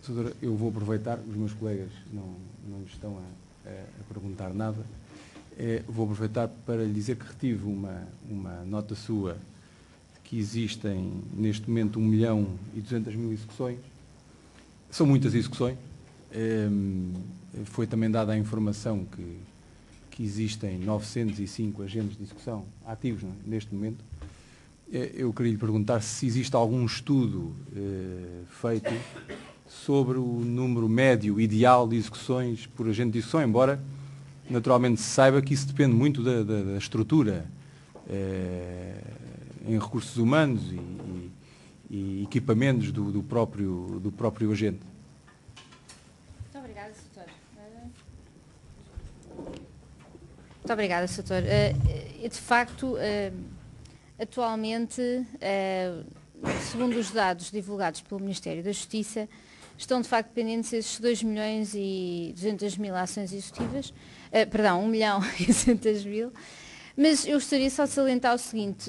Doutora, eu vou aproveitar, os meus colegas não me estão a perguntar nada, vou aproveitar para lhe dizer que retive uma nota sua que existem neste momento 1.200.000 execuções. São muitas execuções. Foi também dada a informação que existem 905 agentes de execução ativos, não é, neste momento. Eu queria lhe perguntar se existe algum estudo feito sobre o número médio ideal de execuções por agente de execução, embora naturalmente se saiba que isso depende muito da estrutura em recursos humanos e equipamentos do próprio agente. Muito obrigada, Sr. Muito obrigada, Sr. De facto, atualmente, segundo os dados divulgados pelo Ministério da Justiça, estão de facto pendentes esses 2.200.000 ações executivas, 1.200.000, mas eu gostaria só de salientar o seguinte: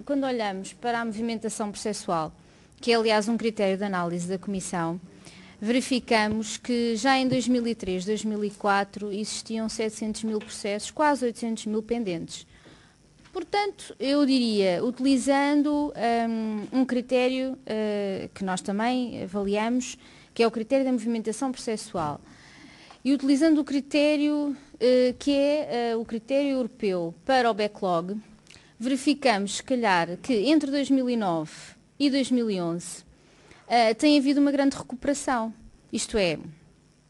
quando olhamos para a movimentação processual, que é aliás um critério de análise da Comissão, verificamos que já em 2003, 2004 existiam 700.000 processos, quase 800.000 pendentes. Portanto, eu diria, utilizando um critério que nós também avaliamos, que é o critério da movimentação processual, e utilizando o critério que é o critério europeu para o backlog, verificamos, se calhar, que entre 2009 e 2011 tem havido uma grande recuperação. Isto é,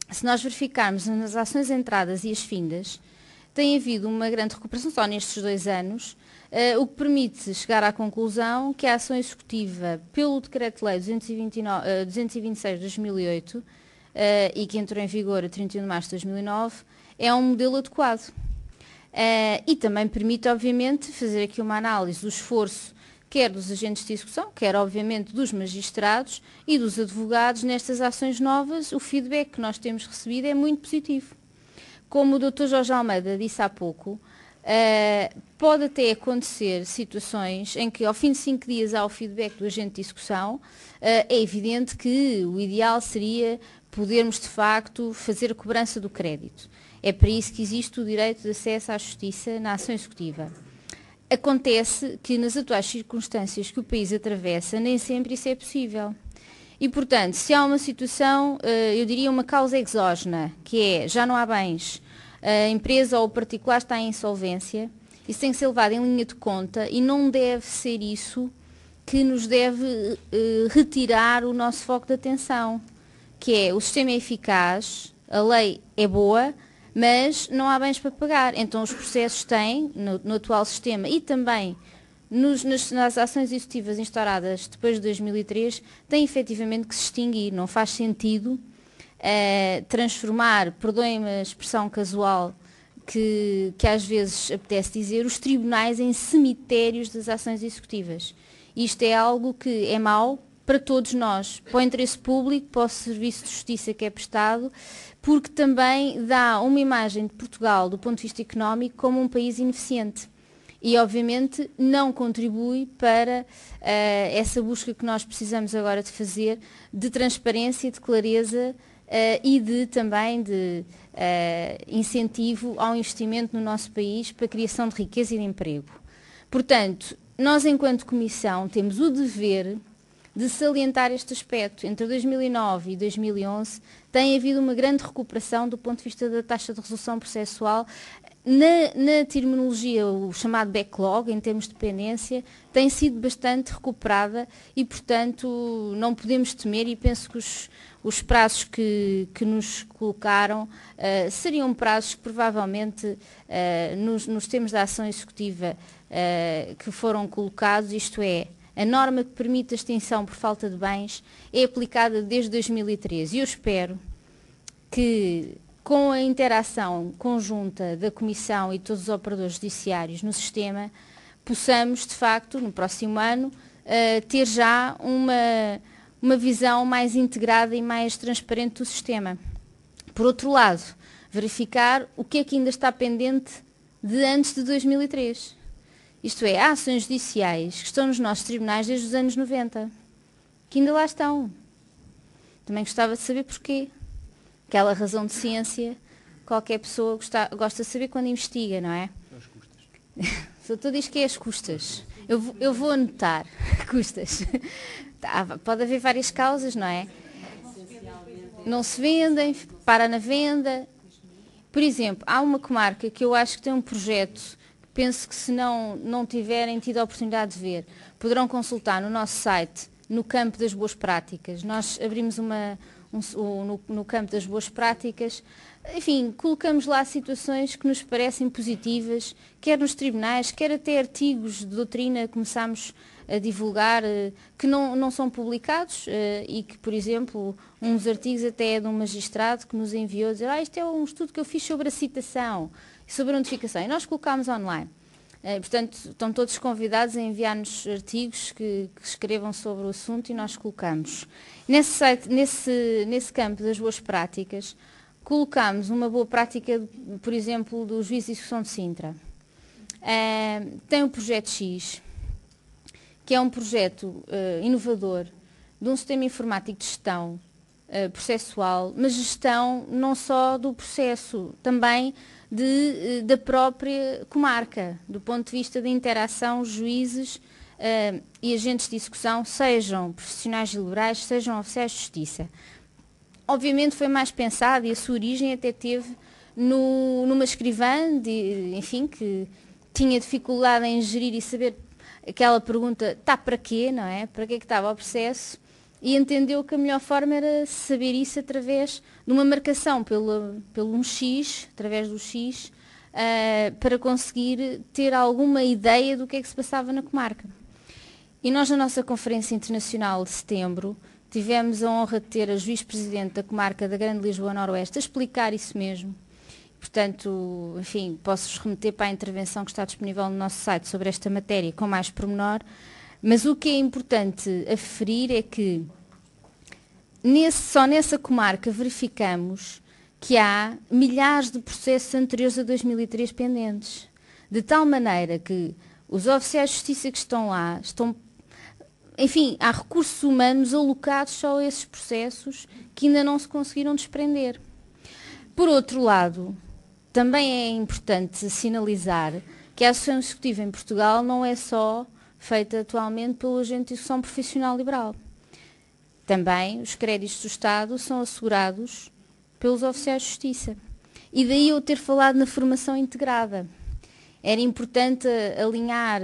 se nós verificarmos nas ações entradas e as findas, tem havido uma grande recuperação só nestes 2 anos, o que permite chegar à conclusão que a ação executiva pelo Decreto-Lei 226 de 2008 e que entrou em vigor a 31 de março de 2009, é um modelo adequado. E também permite, obviamente, fazer aqui uma análise do esforço quer dos agentes de execução, quer, obviamente, dos magistrados e dos advogados nestas ações novas. O feedback que nós temos recebido é muito positivo. Como o Dr. Jorge Almeida disse há pouco, pode até acontecer situações em que ao fim de 5 dias há o feedback do agente de execução. É evidente que o ideal seria podermos de facto fazer a cobrança do crédito. É para isso que existe o direito de acesso à justiça na ação executiva. Acontece que nas atuais circunstâncias que o país atravessa nem sempre isso é possível. E, portanto, se há uma situação, eu diria uma causa exógena, que é já não há bens, a empresa ou o particular está em insolvência, isso tem que ser levado em linha de conta e não deve ser isso que nos deve retirar o nosso foco de atenção, que é o sistema é eficaz, a lei é boa, mas não há bens para pagar. Então os processos têm, no atual sistema e também nas ações executivas instauradas depois de 2003, têm efetivamente que se extinguir. Não faz sentido transformar, perdoem-me a expressão casual que às vezes apetece dizer, os tribunais em cemitérios das ações executivas. Isto é algo que é mau para todos nós, para o interesse público, para o serviço de justiça que é prestado, porque também dá uma imagem de Portugal, do ponto de vista económico, como um país ineficiente. E, obviamente, não contribui para essa busca que nós precisamos agora de fazer, de transparência, de clareza e também de incentivo ao investimento no nosso país para a criação de riqueza e de emprego. Portanto, nós, enquanto Comissão, temos o dever de salientar este aspecto. Entre 2009 e 2011 tem havido uma grande recuperação do ponto de vista da taxa de resolução processual. Na terminologia, o chamado backlog, em termos de pendência, tem sido bastante recuperada e, portanto, não podemos temer, e penso que os prazos que nos colocaram seriam prazos que provavelmente nos termos da ação executiva que foram colocados, isto é, a norma que permite a extinção por falta de bens é aplicada desde 2013 e eu espero que, com a interação conjunta da Comissão e de todos os operadores judiciários no sistema, possamos, de facto, no próximo ano, ter já uma visão mais integrada e mais transparente do sistema. Por outro lado, verificar o que é que ainda está pendente de antes de 2003. Isto é, há ações judiciais que estão nos nossos tribunais desde os anos 90, que ainda lá estão. Também gostava de saber porquê. Aquela razão de ciência, qualquer pessoa gosta de saber quando investiga, não é? As custas. O doutor diz que é as custas. Eu vou anotar custas. Pode haver várias causas, não é? Não se vendem, para na venda. Por exemplo, há uma comarca que eu acho que tem um projeto, penso que se não tiverem tido a oportunidade de ver, poderão consultar no nosso site, no campo das boas práticas. Nós abrimos no campo das boas práticas, enfim, colocamos lá situações que nos parecem positivas, quer nos tribunais, quer até artigos de doutrina começámos a divulgar, que não são publicados e que, por exemplo, uns artigos até é de um magistrado que nos enviou a dizer isto é um estudo que eu fiz sobre a citação, sobre a notificação, e nós colocámos online. Portanto, estão todos convidados a enviar-nos artigos que escrevam sobre o assunto e nós colocamos. Nesse site, nesse campo das boas práticas, colocamos uma boa prática, por exemplo, do Juízo de Instrução de Sintra. Tem o Projeto X, que é um projeto inovador de um sistema informático de gestão processual, mas gestão não só do processo, também da própria comarca, do ponto de vista da interação juízes e agentes de execução, sejam profissionais liberais, sejam oficiais de justiça. Obviamente foi mais pensado e a sua origem até teve numa escrivã, enfim, que tinha dificuldade em gerir e saber aquela pergunta, está para quê, não é? Para que estava o processo? E entendeu que a melhor forma era saber isso através de uma marcação pelo um X, através do X, para conseguir ter alguma ideia do que é que se passava na comarca. E nós, na nossa Conferência Internacional de setembro, tivemos a honra de ter a juiz-presidente da comarca da Grande Lisboa Noroeste a explicar isso mesmo. Portanto, enfim, posso-vos remeter para a intervenção que está disponível no nosso site sobre esta matéria com mais pormenor, mas o que é importante aferir é que só nessa comarca verificamos que há milhares de processos anteriores a 2003 pendentes, de tal maneira que os oficiais de justiça que estão lá enfim, há recursos humanos alocados só a esses processos que ainda não se conseguiram desprender. Por outro lado, também é importante sinalizar que a Associação Executiva em Portugal não é só feita atualmente pelo agente de execução profissional liberal. Também os créditos do Estado são assegurados pelos oficiais de justiça. E daí eu ter falado na formação integrada. Era importante alinhar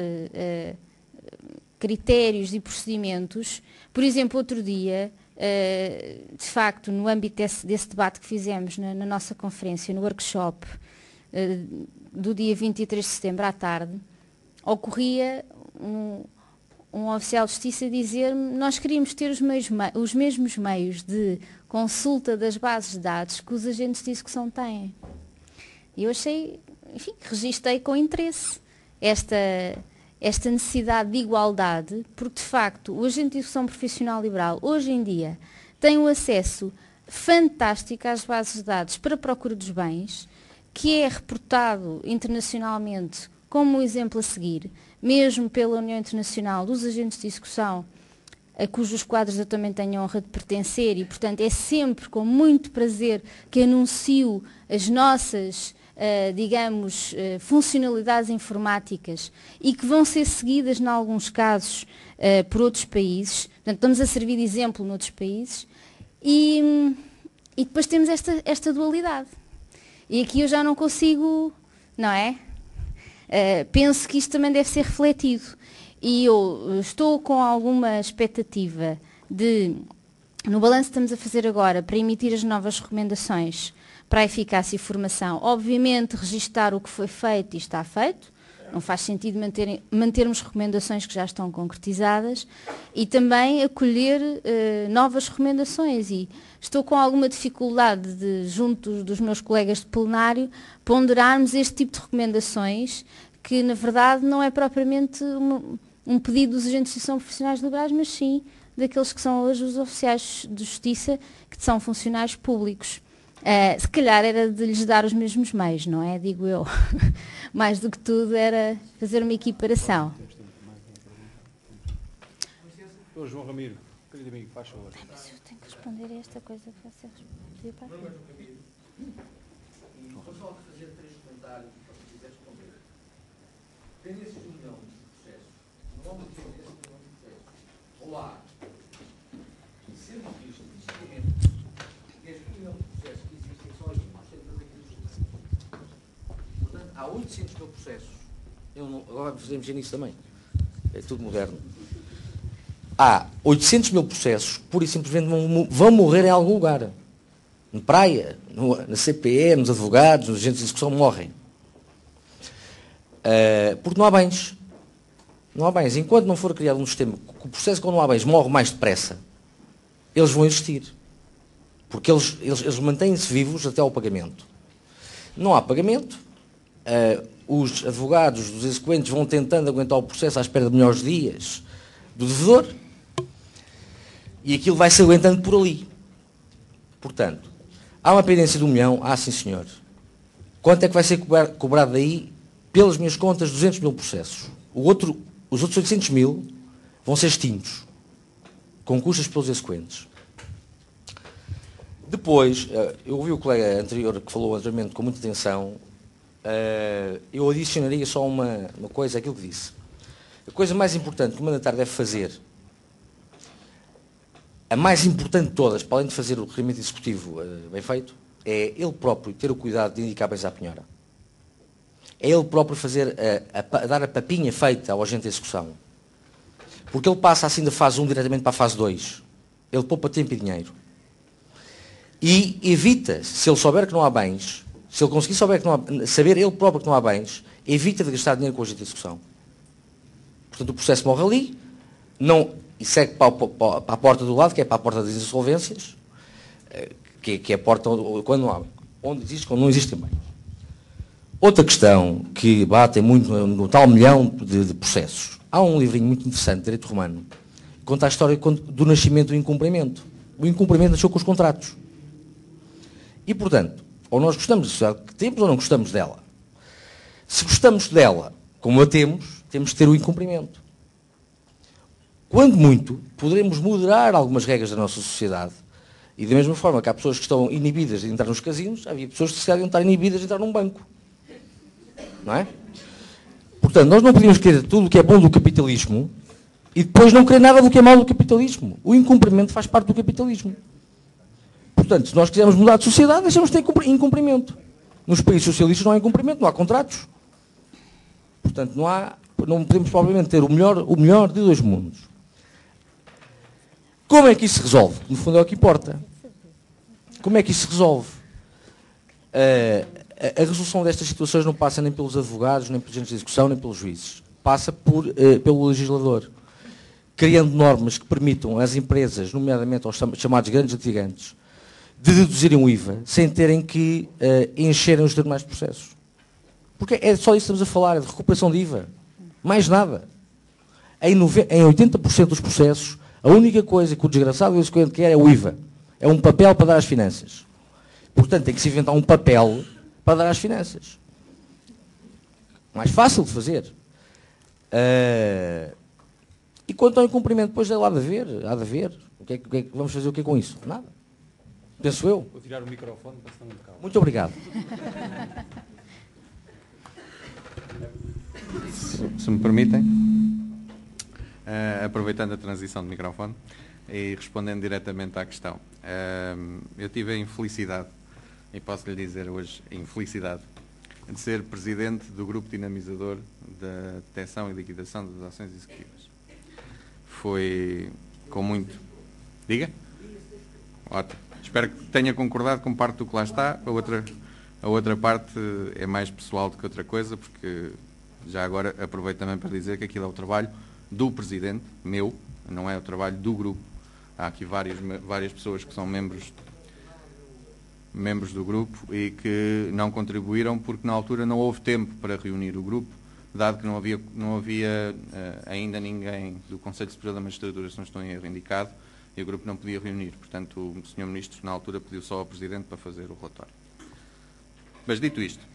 critérios e procedimentos. Por exemplo, outro dia, de facto, no âmbito desse debate que fizemos na nossa conferência, no workshop do dia 23 de setembro à tarde, ocorria um oficial de justiça dizer-me nós queríamos ter os mesmos meios de consulta das bases de dados que os agentes de execução têm. E eu achei, enfim, registrei com interesse esta necessidade de igualdade, porque de facto o agente de execução profissional liberal hoje em dia tem um acesso fantástico às bases de dados para a procura dos bens, que é reportado internacionalmente como um exemplo a seguir, mesmo pela União Internacional dos Agentes de Execução, a cujos quadros eu também tenho a honra de pertencer, e portanto é sempre com muito prazer que anuncio as nossas digamos, funcionalidades informáticas e que vão ser seguidas, em alguns casos, por outros países. Portanto, estamos a servir de exemplo noutros países e depois temos esta dualidade. E aqui eu já não consigo, não é? Penso que isto também deve ser refletido. E eu estou com alguma expectativa no balanço que estamos a fazer agora, para emitir as novas recomendações para a eficácia e formação, obviamente registar o que foi feito e está feito, não faz sentido mantermos recomendações que já estão concretizadas, e também acolher novas recomendações. E estou com alguma dificuldade junto dos meus colegas de plenário, ponderarmos este tipo de recomendações, que na verdade não é propriamente um pedido dos agentes de execução profissionais liberais, mas sim daqueles que são hoje os oficiais de justiça, que são funcionários públicos. Se calhar era de lhes dar os mesmos meios, não é? Digo eu. Mais do que tudo era fazer uma equiparação. João Ramiro. Querido amigo, faz favor. Mas eu tenho que responder a esta coisa que você pediu para aqui. Vou só fazer 3 comentários para se quiser responder. Tem esses 1 milhão de processos, não vamos ter esses 1 milhão de processos. Ou há, sendo visto fisicamente, esses 1 milhão de processos que existem só em 1% das aquisições. Portanto, há 800 mil processos. Agora fazemos nisso também. É tudo moderno. Há 800 mil processos, pura e simplesmente vão morrer em algum lugar. Na praia, na CPE, nos advogados, nos agentes de execução, morrem. Porque não há bens. Não há bens. Enquanto não for criado um sistema que o processo, quando não há bens, morre mais depressa, eles vão existir. Porque eles mantêm-se vivos até ao pagamento. Não há pagamento. Os advogados dos exequentes vão tentando aguentar o processo à espera de melhores dias do devedor. E aquilo vai se aguentando por ali. Portanto, há uma pendência de 1 milhão? Ah, sim, senhor. Quanto é que vai ser cobrado daí? Pelas minhas contas, 200 mil processos. Os outros 800 mil vão ser extintos, com custas pelos exequentes. Depois, eu ouvi o colega anterior que falou anteriormente com muita atenção, eu adicionaria só uma coisa àquilo que disse. A coisa mais importante que o mandatário deve fazer, a mais importante de todas, para além de fazer o requerimento executivo bem feito, é ele próprio ter o cuidado de indicar bens à penhora. É ele próprio dar a papinha feita ao agente de execução. Porque ele passa assim da fase 1 diretamente para a fase 2. Ele poupa tempo e dinheiro. E evita, se ele souber que não há bens, se ele conseguir saber ele próprio que não há bens, evita de gastar dinheiro com o agente de execução. Portanto, o processo morre ali, e segue para a porta do lado, que é para a porta das insolvências, que é a porta onde não existem bens. Outra questão que bate muito no tal milhão de processos. Há um livrinho muito interessante, Direito Romano, que conta a história do nascimento do incumprimento. O incumprimento nasceu com os contratos. E, portanto, ou nós gostamos da sociedade que temos ou não gostamos dela. Se gostamos dela, como a temos de ter o incumprimento. Quando muito, poderemos moderar algumas regras da nossa sociedade. E da mesma forma que há pessoas que estão inibidas de entrar nos casinos, havia pessoas que se calhar estar inibidas de entrar num banco. Não é? Portanto, nós não podemos querer tudo o que é bom do capitalismo e depois não querer nada do que é mau do capitalismo. O incumprimento faz parte do capitalismo. Portanto, se nós quisermos mudar de sociedade, deixamos de ter incumprimento. Nos países socialistas não há incumprimento, não há contratos. Portanto, não podemos provavelmente ter o melhor de dois mundos. Como é que isso se resolve? No fundo é o que importa. Como é que isso se resolve? A resolução destas situações não passa nem pelos advogados, nem pelos agentes de execução, nem pelos juízes. Passa pelo legislador, criando normas que permitam às empresas, nomeadamente aos chamados grandes litigantes, de deduzirem o IVA sem terem que encherem os tribunais de processos. Porque é só isso que estamos a falar, é de recuperação de IVA. Mais nada. Em 80% dos processos, a única coisa que o desgraçado e o exequente quer é o IVA. É um papel para dar às finanças. Portanto, tem que se inventar um papel para dar às finanças. Mais fácil de fazer. E quanto ao incumprimento, depois há de haver. Vamos fazer o que com isso? Nada. Penso eu. Vou tirar o microfone para senão me calo. Muito obrigado. Se me permitem, aproveitando a transição de microfone e respondendo diretamente à questão. Eu tive a infelicidade, e posso lhe dizer hoje a infelicidade, de ser presidente do grupo dinamizador da detecção e liquidação das ações executivas. Foi com muito... Diga? Ótimo. Espero que tenha concordado com parte do que lá está. A outra parte é mais pessoal do que outra coisa, porque já agora aproveito também para dizer que aquilo é o trabalho do presidente, meu, não é o trabalho do grupo. Há aqui várias pessoas que são membros do grupo e que não contribuíram porque na altura não houve tempo para reunir o grupo, dado que não havia ainda ninguém do Conselho Superior da Magistratura, se não estou em erro, indicado, e o grupo não podia reunir. Portanto, o Sr. Ministro, na altura, pediu só ao Presidente para fazer o relatório. Mas, dito isto,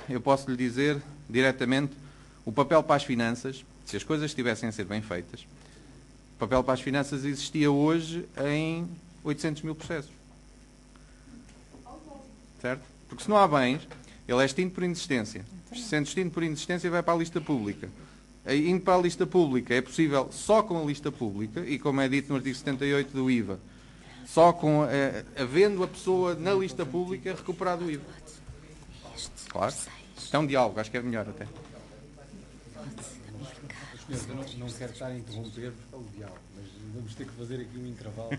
eu posso lhe dizer diretamente o papel para as finanças, se as coisas estivessem a ser bem feitas, papel para as finanças existia hoje em 800 mil processos. Certo? Porque se não há bens, ele é extinto por inexistência. Sendo extinto por inexistência, vai para a lista pública. Indo para a lista pública, é possível só com a lista pública, e como é dito no artigo 78 do IVA, só com, havendo a pessoa na lista pública, recuperar do IVA. Claro. Isto é um diálogo, acho que é melhor até. Eu não quero estar a interromper o diálogo, mas vamos ter que fazer aqui um intervalo.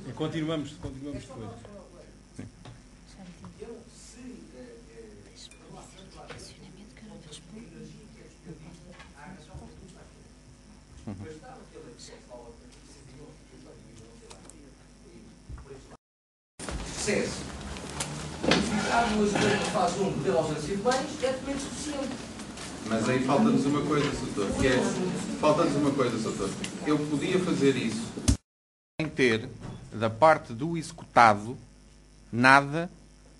E continuamos depois. Se há duas vezes que faz de ausência de bens, é documento suficiente. Mas aí falta-nos uma coisa, Soutor, que é... Falta-nos uma coisa, Soutor. Eu podia fazer isso sem ter, da parte do executado, nada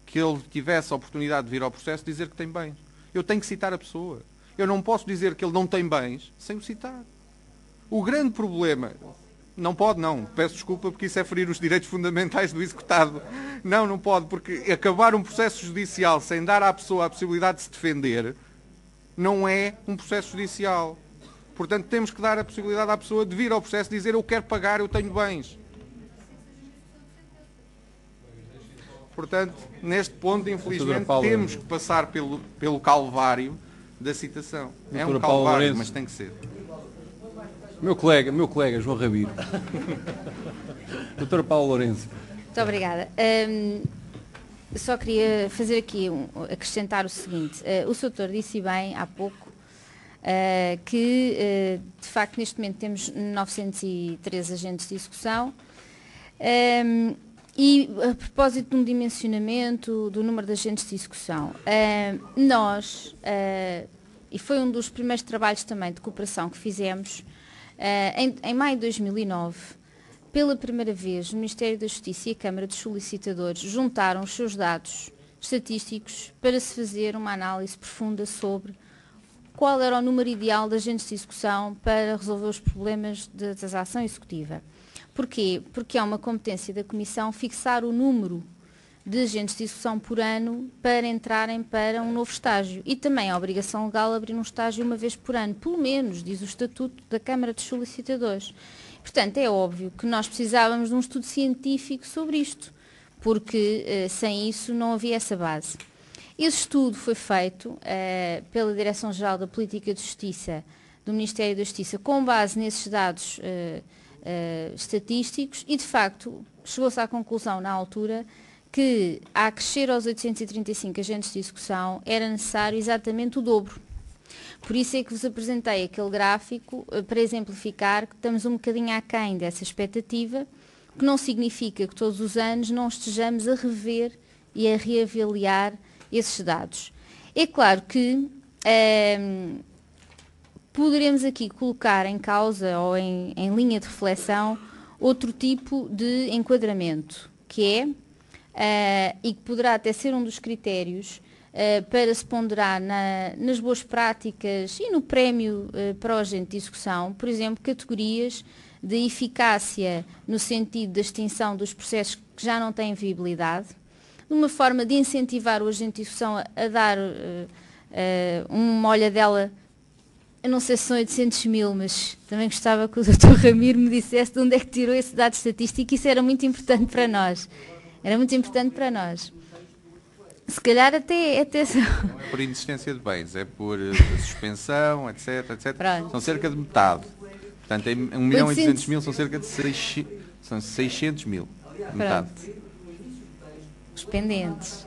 que ele tivesse a oportunidade de vir ao processo dizer que tem bens. Eu tenho que citar a pessoa. Eu não posso dizer que ele não tem bens sem o citar. O grande problema... Não pode, não. Peço desculpa porque isso é ferir os direitos fundamentais do executado. Não pode, porque acabar um processo judicial sem dar à pessoa a possibilidade de se defender não é um processo judicial. Portanto, temos que dar a possibilidade à pessoa de vir ao processo e dizer eu quero pagar, eu tenho bens. Portanto, neste ponto, infelizmente, temos que passar pelo calvário da citação. É um calvário, mas tem que ser. Meu colega João Rabiro. Doutora Paulo Lourenço. Muito obrigada. Só queria fazer aqui, acrescentar o seguinte. O Soutor disse bem há pouco que, de facto, neste momento temos 903 agentes de execução. E a propósito de um dimensionamento do número de agentes de execução, nós, e foi um dos primeiros trabalhos também de cooperação que fizemos, em maio de 2009, pela primeira vez, o Ministério da Justiça e a Câmara dos Solicitadores juntaram os seus dados estatísticos para se fazer uma análise profunda sobre qual era o número ideal de agentes de execução para resolver os problemas da ação executiva. Porquê? Porque é uma competência da Comissão fixar o número de agentes de execução por ano para entrarem para um novo estágio. E também a obrigação legal de abrir um estágio uma vez por ano, pelo menos, diz o Estatuto da Câmara dos Solicitadores. Portanto, é óbvio que nós precisávamos de um estudo científico sobre isto, porque sem isso não havia essa base. Esse estudo foi feito pela Direção-Geral da Política de Justiça do Ministério da Justiça, com base nesses dados estatísticos, e, de facto, chegou-se à conclusão, na altura, que, a crescer aos 835 agentes de execução, era necessário exatamente o dobro. Por isso é que vos apresentei aquele gráfico para exemplificar que estamos um bocadinho aquém dessa expectativa, que não significa que todos os anos não estejamos a rever e a reavaliar esses dados. É claro que poderemos aqui colocar em causa ou em linha de reflexão outro tipo de enquadramento, que é e que poderá até ser um dos critérios para se ponderar nas boas práticas e no prémio para o agente de execução, por exemplo, categorias de eficácia no sentido da extinção dos processos que já não têm viabilidade, uma forma de incentivar o agente de execução a dar uma olhadela. Eu não sei se são 800 mil, mas também gostava que o Dr. Ramiro me dissesse de onde é que tirou esse dado estatístico, isso era muito importante para nós. Era muito importante para nós. Se calhar até não é por inexistência de bens, é por suspensão, etc. Pronto. São cerca de metade. Portanto, em 1.800.000 são cerca de 600 mil. Metade. Os pendentes.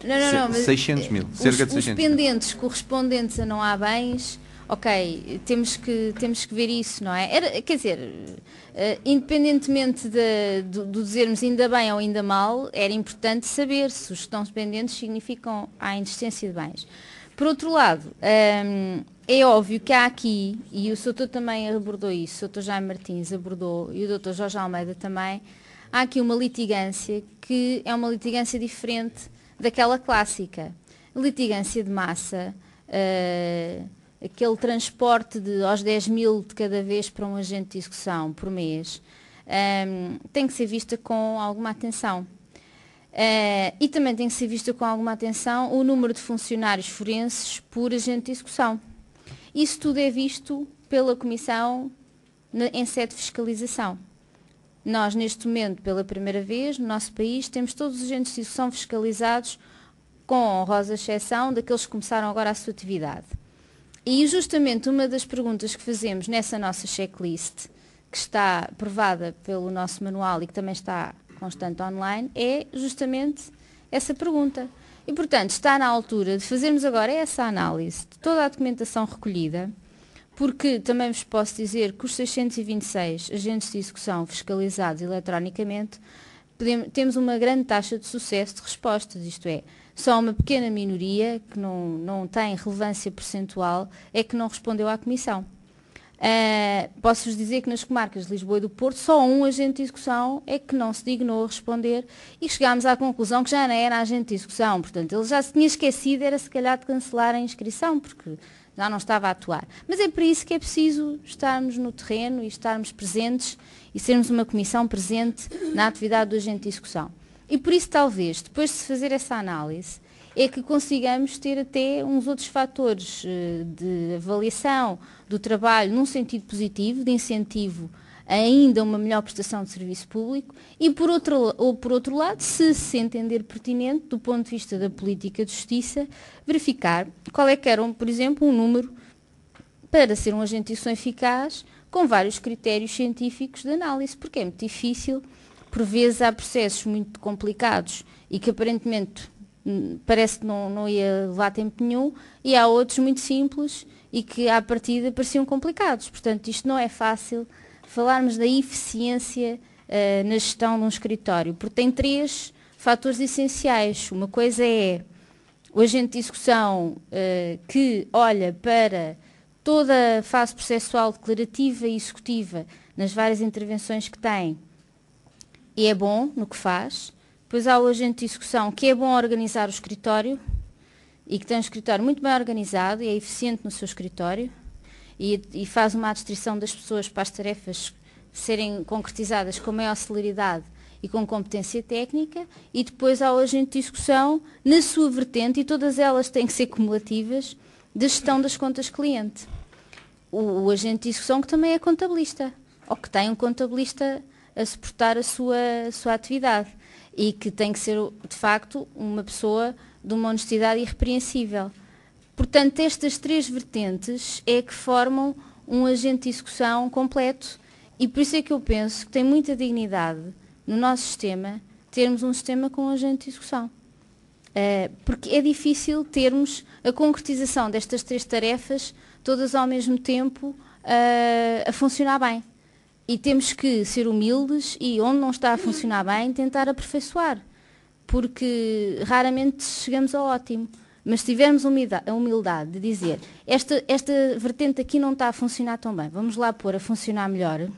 Não, mas 600 mil, cerca de 600 mil. Os pendentes correspondentes a não há bens, ok, temos que ver isso, não é? Quer dizer, independentemente de dizermos ainda bem ou ainda mal, era importante saber se os que estão pendentes significam a inexistência de bens. Por outro lado, é óbvio que há aqui, e o Soutor também abordou isso, o Dr. Jaime Martins abordou, e o Dr. Jorge Almeida também, há aqui uma litigância que é uma litigância diferente daquela clássica. Litigância de massa aquele transporte aos 10.000 de cada vez para um agente de execução por mês, tem que ser vista com alguma atenção. E também tem que ser vista com alguma atenção o número de funcionários forenses por agente de execução. Isso tudo é visto pela Comissão em sede de fiscalização. Nós, neste momento, pela primeira vez, no nosso país, temos todos os agentes de execução fiscalizados, com a honrosa exceção daqueles que começaram agora a sua atividade. E justamente uma das perguntas que fazemos nessa nossa checklist, que está aprovada pelo nosso manual e que também está constante online, é justamente essa pergunta. E, portanto, está na altura de fazermos agora essa análise de toda a documentação recolhida, porque também vos posso dizer que os 626 agentes de execução fiscalizados eletronicamente, temos uma grande taxa de sucesso de respostas, isto é, só uma pequena minoria, que não tem relevância percentual, é que não respondeu à Comissão. Posso-vos dizer que nas comarcas de Lisboa e do Porto, só um agente de execução é que não se dignou a responder e chegámos à conclusão que já não era agente de execução. Portanto, ele já se tinha esquecido, era se calhar de cancelar a inscrição, porque já não estava a atuar. Mas é para isso que é preciso estarmos no terreno e estarmos presentes e sermos uma comissão presente na atividade do agente de execução. E por isso, talvez, depois de se fazer essa análise, é que consigamos ter até uns outros fatores de avaliação do trabalho num sentido positivo, de incentivo a ainda uma melhor prestação de serviço público e, por outro lado, se entender pertinente, do ponto de vista da política de justiça, verificar qual é que era, por exemplo, um número para ser um agente de execução eficaz com vários critérios científicos de análise, porque é muito difícil, por vezes há processos muito complicados e que aparentemente parece que não ia levar tempo nenhum, e há outros muito simples e que à partida pareciam complicados. Portanto, isto não é fácil falarmos da eficiência na gestão de um escritório, porque tem 3 fatores essenciais. Uma coisa é o agente de execução que olha para toda a fase processual declarativa e executiva nas várias intervenções que tem e é bom no que faz. Depois há o agente de execução que é bom a organizar o escritório e que tem um escritório muito bem organizado e é eficiente no seu escritório e faz uma distribuição das pessoas para as tarefas serem concretizadas com maior celeridade e com competência técnica. E depois há o agente de execução na sua vertente, e todas elas têm que ser cumulativas, da gestão das contas cliente. O agente de execução que também é contabilista, ou que tem um contabilista a suportar a sua atividade e que tem que ser, de facto, uma pessoa de uma honestidade irrepreensível. Portanto, estas 3 vertentes é que formam um agente de execução completo, e por isso é que eu penso que tem muita dignidade no nosso sistema termos um sistema com um agente de execução. Porque é difícil termos a concretização destas 3 tarefas todas ao mesmo tempo a funcionar bem. E temos que ser humildes e, onde não está a funcionar bem, tentar aperfeiçoar, porque raramente chegamos ao ótimo. Mas se tivermos a humildade de dizer esta vertente aqui não está a funcionar tão bem, vamos lá pôr a funcionar melhor,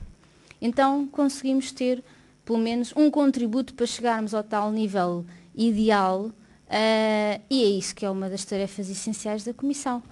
então conseguimos ter pelo menos um contributo para chegarmos ao tal nível ideal, e é isso que é uma das tarefas essenciais da Comissão.